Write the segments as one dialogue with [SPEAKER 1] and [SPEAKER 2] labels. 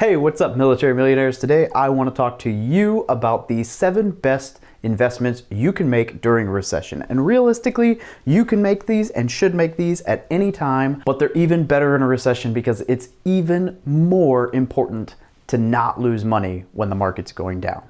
[SPEAKER 1] Hey, what's up, military millionaires? Today I want to talk to you about the 7 best investments you can make during a recession. And realistically, you can make these and should make these at any time, but they're even better in a recession because it's even more important to not lose money when the market's going down.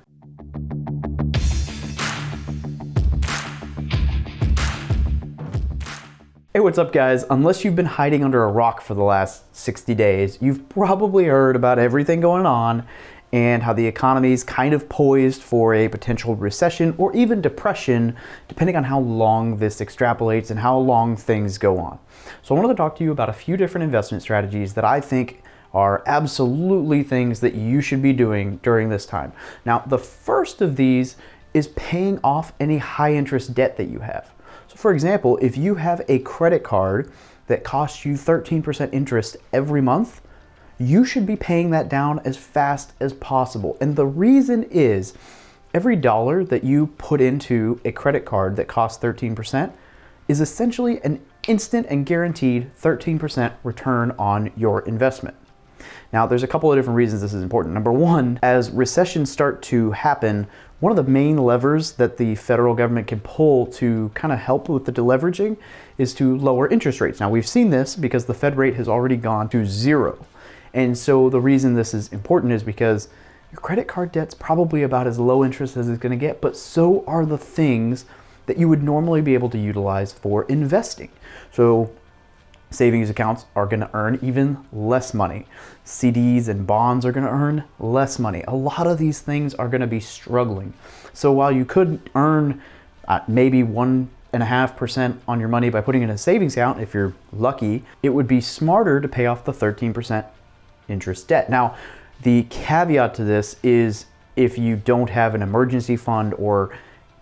[SPEAKER 1] Hey, what's up guys? Unless you've been hiding under a rock for the last 60 days, you've probably heard about everything going on and how the economy is kind of poised for a potential recession or even depression, depending on how long this extrapolates and how long things go on. So I wanted to talk to you about a few different investment strategies that I think are absolutely things that you should be doing during this time. Now, the first of these is paying off any high interest debt that you have. So for example, if you have a credit card that costs you 13% interest every month, you should be paying that down as fast as possible. And the reason is every dollar that you put into a credit card that costs 13% is essentially an instant and guaranteed 13% return on your investment. Now, there's a couple of different reasons this is important. Number one, as recessions start to happen, one of the main levers that the federal government can pull to kind of help with the deleveraging is to lower interest rates. Now, we've seen this because the Fed rate has already gone to 0. And so the reason this is important is because your credit card debt's probably about as low interest as it's going to get, but so are the things that you would normally be able to utilize for investing. So savings accounts are going to earn even less money. CDs and bonds are going to earn less money. A lot of these things are going to be struggling. So while you could earn maybe 1.5% on your money by putting in a savings account, if you're lucky, it would be smarter to pay off the 13% interest debt. Now, the caveat to this is if you don't have an emergency fund or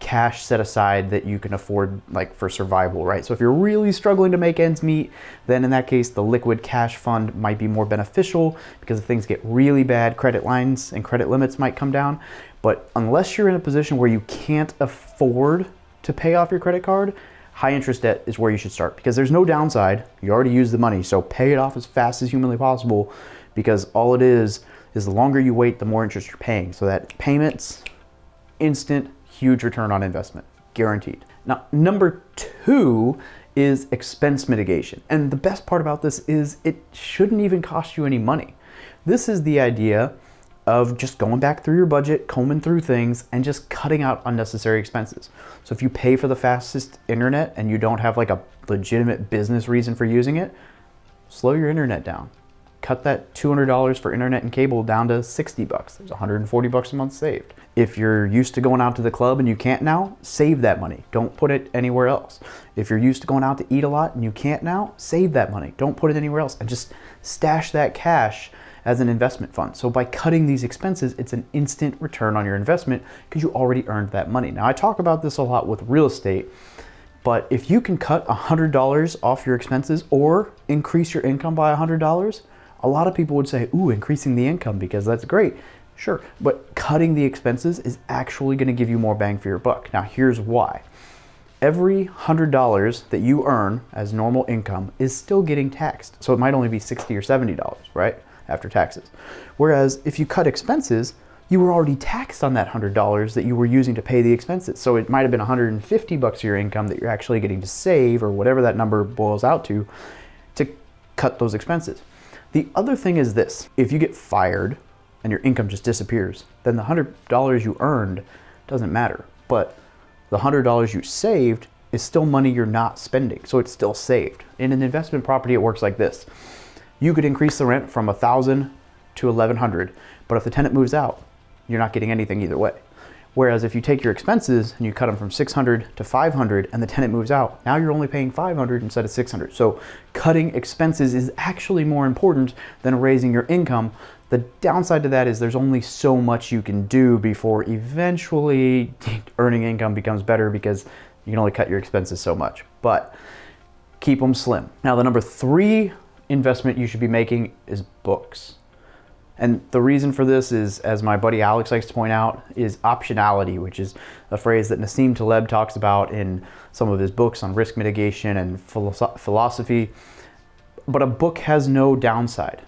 [SPEAKER 1] cash set aside that you can afford, like for survival, right? So if you're really struggling to make ends meet, then in that case, the liquid cash fund might be more beneficial because if things get really bad, credit lines and credit limits might come down. But unless you're in a position where you can't afford to pay off your credit card, high interest debt is where you should start because there's no downside. You already used the money, so pay it off as fast as humanly possible because all it is the longer you wait, the more interest you're paying. So that payments, instant, huge return on investment, guaranteed. Now, number 2 is expense mitigation. And the best part about this is it shouldn't even cost you any money. This is the idea of just going back through your budget, combing through things, and just cutting out unnecessary expenses. So if you pay for the fastest internet and you don't have like a legitimate business reason for using it, slow your internet down. Cut that $200 for internet and cable down to $60. There's $140 a month saved. If you're used to going out to the club and you can't now, save that money. Don't put it anywhere else. If you're used to going out to eat a lot and you can't now, save that money. Don't put it anywhere else and just stash that cash as an investment fund. So by cutting these expenses, it's an instant return on your investment because you already earned that money. Now, I talk about this a lot with real estate, but if you can cut $100 off your expenses or increase your income by $100, a lot of people would say, ooh, increasing the income because that's great. Sure, but cutting the expenses is actually going to give you more bang for your buck. Now, here's why. Every $100 that you earn as normal income is still getting taxed. So it might only be $60 or $70, right, after taxes. Whereas if you cut expenses, you were already taxed on that $100 that you were using to pay the expenses. So it might have been $150 of your income that you're actually getting to save, or whatever that number boils out to cut those expenses. The other thing is this: if you get fired and your income just disappears, then the $100 you earned doesn't matter. But the $100 you saved is still money you're not spending, so it's still saved. In an investment property, it works like this. You could increase the rent from $1,000 to $1,100, but if the tenant moves out, you're not getting anything either way. Whereas if you take your expenses and you cut them from $600 to $500 and the tenant moves out, now you're only paying $500 instead of $600. So cutting expenses is actually more important than raising your income. The downside to that is there's only so much you can do before eventually earning income becomes better because you can only cut your expenses so much. But keep them slim. Now, the number 3 investment you should be making is books. And the reason for this is, as my buddy Alex likes to point out, is optionality, which is a phrase that Nassim Taleb talks about in some of his books on risk mitigation and philosophy. But a book has no downside.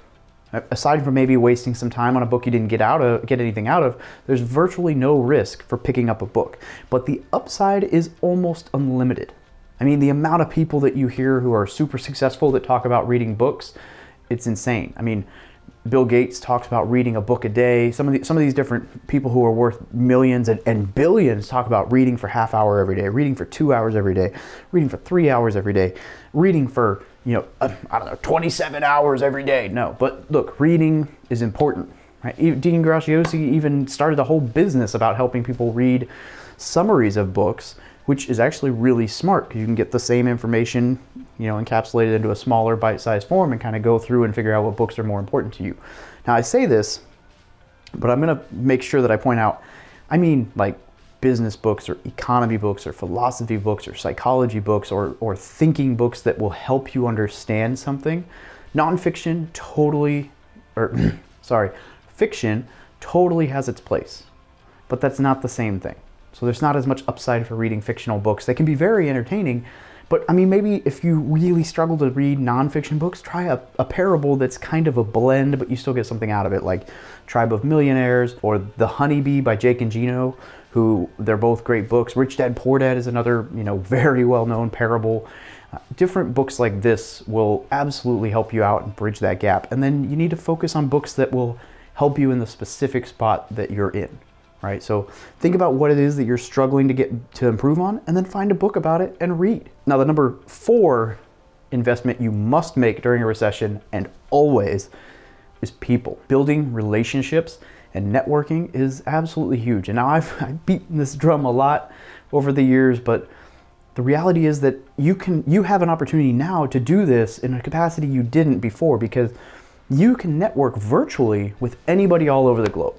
[SPEAKER 1] Aside from maybe wasting some time on a book you didn't get anything out of, there's virtually no risk for picking up a book. But the upside is almost unlimited. I mean, the amount of people that you hear who are super successful that talk about reading books, it's insane. I mean, Bill Gates talks about reading a book a day. Some of these different people who are worth millions and billions talk about reading for half hour every day, reading for 2 hours every day, reading for 3 hours every day, reading for, I don't know, 27 hours every day. No, but look, reading is important, right? Dean Graziosi even started a whole business about helping people read summaries of books, which is actually really smart because you can get the same information, encapsulated into a smaller bite-sized form and kind of go through and figure out what books are more important to you. Now, I say this, but I'm going to make sure that I point out, I mean like business books or economy books or philosophy books or psychology books or thinking books that will help you understand something. Nonfiction fiction totally has its place, but that's not the same thing. So there's not as much upside for reading fictional books. They can be very entertaining, but I mean, maybe if you really struggle to read nonfiction books, try a parable that's kind of a blend, but you still get something out of it, like Tribe of Millionaires or The Honeybee by Jake and Gino, who they're both great books. Rich Dad, Poor Dad is another, very well-known parable. Different books like this will absolutely help you out and bridge that gap. And then you need to focus on books that will help you in the specific spot that you're in. Right? So think about what it is that you're struggling to get to improve on, and then find a book about it and read. Now, the number 4 investment you must make during a recession, and always, is people. Building relationships and networking is absolutely huge. And now I've beaten this drum a lot over the years, but the reality is that you have an opportunity now to do this in a capacity you didn't before, because you can network virtually with anybody all over the globe.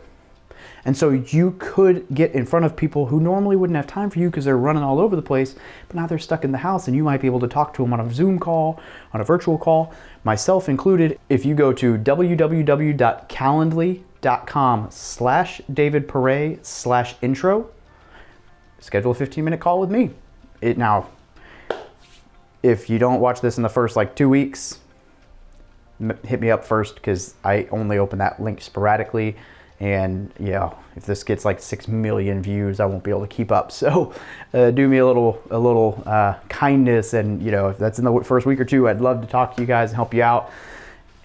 [SPEAKER 1] And so you could get in front of people who normally wouldn't have time for you because they're running all over the place, but now they're stuck in the house and you might be able to talk to them on a Zoom call, on a virtual call, myself included. If you go to www.calendly.com/David Pere/intro, schedule a 15-minute call with me. Now, if you don't watch this in the first 2 weeks, hit me up first because I only open that link sporadically. And if this gets 6 million views, I won't be able to keep up. So do me a little kindness, and if that's in the first week or two, I'd love to talk to you guys and help you out.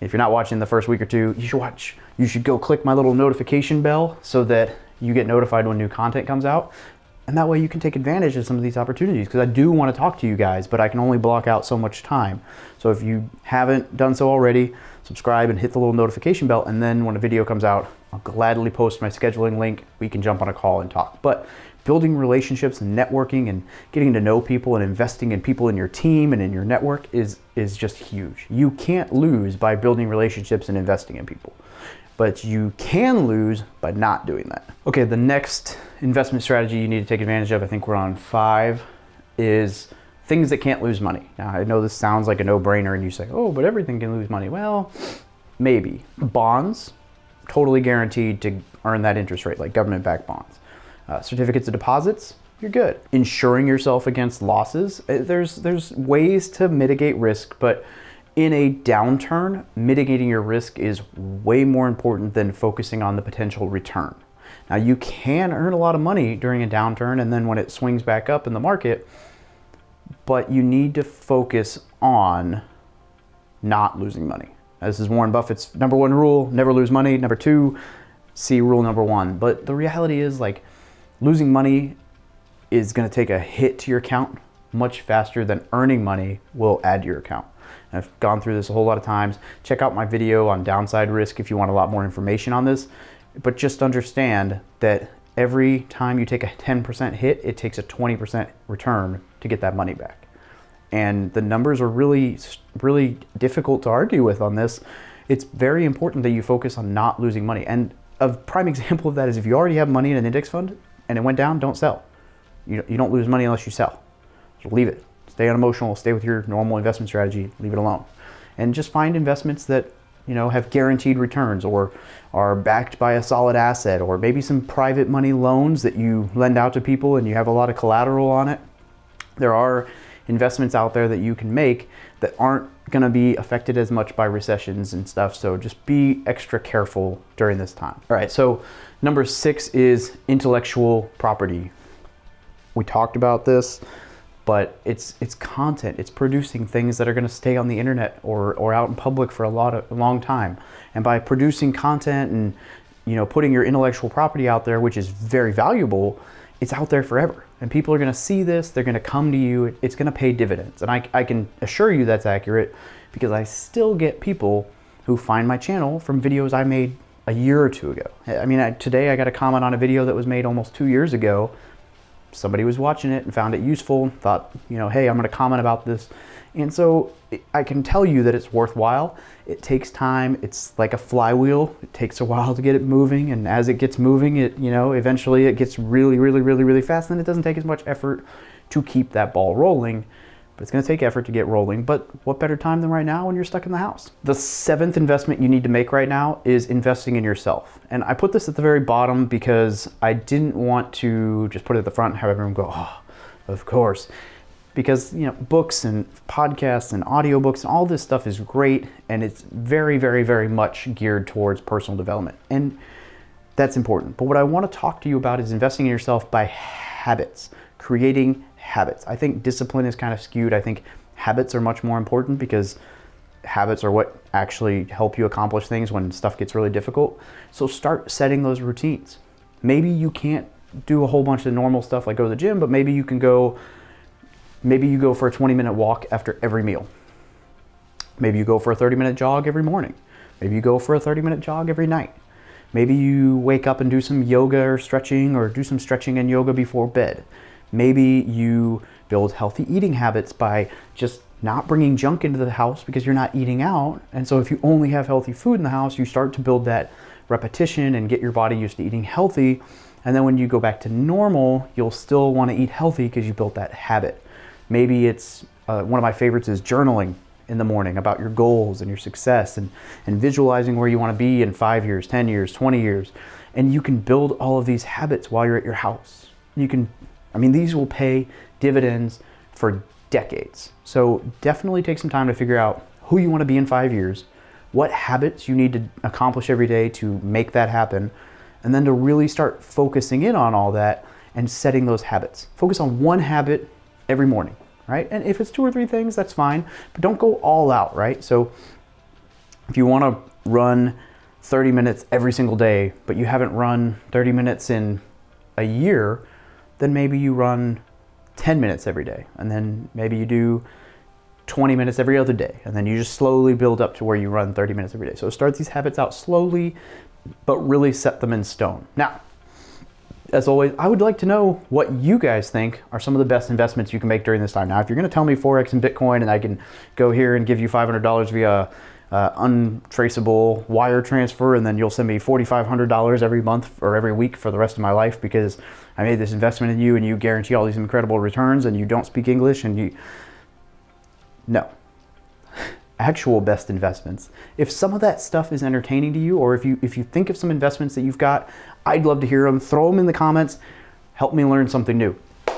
[SPEAKER 1] If you're not watching the first week or two, you should watch. You should go click my little notification bell so that you get notified when new content comes out. And that way you can take advantage of some of these opportunities, because I do want to talk to you guys, but I can only block out so much time. So if you haven't done so already, subscribe and hit the little notification bell, and then when a video comes out, I'll gladly post my scheduling link. We can jump on a call and talk. But building relationships and networking and getting to know people and investing in people in your team and in your network is just huge. You can't lose by building relationships and investing in people, but you can lose by not doing that. Okay, the next investment strategy you need to take advantage of, I think we're on 5, is things that can't lose money. Now, I know this sounds like a no-brainer and you say, oh, but everything can lose money. Well, maybe. Bonds, totally guaranteed to earn that interest rate, like government-backed bonds. Certificates of deposits, you're good. Insuring yourself against losses, there's ways to mitigate risk, but in a downturn, mitigating your risk is way more important than focusing on the potential return. Now, you can earn a lot of money during a downturn, and then when it swings back up in the market, but you need to focus on not losing money. This is Warren Buffett's number 1 rule: never lose money. Number 2, see rule number 1. But the reality is, losing money is going to take a hit to your account much faster than earning money will add to your account. And I've gone through this a whole lot of times. Check out my video on downside risk if you want a lot more information on this. But just understand that every time you take a 10% hit, it takes a 20% return to get that money back. And the numbers are really, really difficult to argue with on this. It's very important that you focus on not losing money. And a prime example of that is if you already have money in an index fund and it went down, don't sell. You don't lose money unless you sell. So leave it. Stay unemotional, stay with your normal investment strategy, leave it alone. And just find investments that have guaranteed returns or are backed by a solid asset, or maybe some private money loans that you lend out to people and you have a lot of collateral on it. There are investments out there that you can make that aren't going to be affected as much by recessions and stuff. So just be extra careful during this time. All right, so number 6 is intellectual property. We talked about this, but it's content. It's producing things that are going to stay on the internet or out in public for a long time. And by producing content and, you know, putting your intellectual property out there, which is very valuable, it's out there forever. And people are going to see this, they're going to come to you, it's going to pay dividends. And I can assure you that's accurate, because I still get people who find my channel from videos I made a year or two ago. I mean, today I got a comment on a video that was made almost 2 years ago. Somebody was watching it and found it useful, thought, you know, hey, I'm going to comment about this. And so I can tell you that it's worthwhile. It takes time. It's like a flywheel. It takes a while to get it moving. And as it gets moving, it, you know, eventually it gets really, really, really, really fast. And it doesn't take as much effort to keep that ball rolling. But it's going to take effort to get rolling. But what better time than right now when you're stuck in the house? The 7th investment you need to make right now is investing in yourself. And I put this at the very bottom because I didn't want to just put it at the front and have everyone go, oh, of course. Because, you know, books and podcasts and audiobooks and all this stuff is great, and it's very, very, very much geared towards personal development. And that's important. But what I want to talk to you about is investing in yourself by habits, creating habits. I think discipline is kind of skewed. I think habits are much more important, because habits are what actually help you accomplish things when stuff gets really difficult. So start setting those routines. Maybe you can't do a whole bunch of normal stuff like go to the gym, but maybe you go for a 20-minute walk after every meal. Maybe you go for a 30-minute jog every morning. Maybe you go for a 30-minute jog every night. Maybe you wake up and do some yoga or stretching, or do some stretching and yoga before bed. Maybe you build healthy eating habits by just not bringing junk into the house because you're not eating out. And so if you only have healthy food in the house, you start to build that repetition and get your body used to eating healthy. And then when you go back to normal, you'll still want to eat healthy because you built that habit. Maybe it's, one of my favorites is journaling in the morning about your goals and your success, and visualizing where you want to be in 5 years, 10 years, 20 years. And you can build all of these habits while you're at your house. These will pay dividends for decades. So definitely take some time to figure out who you want to be in 5 years, what habits you need to accomplish every day to make that happen, and then to really start focusing in on all that and setting those habits. Focus on one habit every morning, right? And if it's 2 or 3 things, that's fine, but don't go all out, right? So if you want to run 30 minutes every single day, but you haven't run 30 minutes in a year, then maybe you run 10 minutes every day, and then maybe you do 20 minutes every other day, and then you just slowly build up to where you run 30 minutes every day. So start these habits out slowly, but really set them in stone. Now, as always, I would like to know what you guys think are some of the best investments you can make during this time. Now, if you're going to tell me Forex and Bitcoin, and I can go here and give you $500 via untraceable wire transfer, and then you'll send me $4,500 every month or every week for the rest of my life because I made this investment in you and you guarantee all these incredible returns, and you don't speak English, and no. Actual best investments. If some of that stuff is entertaining to you, or if you think of some investments that you've got, I'd love to hear them. Throw them in the comments. Help me learn something new.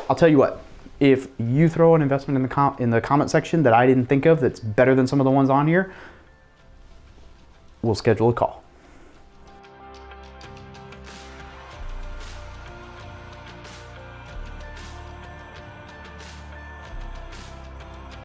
[SPEAKER 1] I'll tell you what, if you throw an investment in the comment section that I didn't think of that's better than some of the ones on here, we'll schedule a call.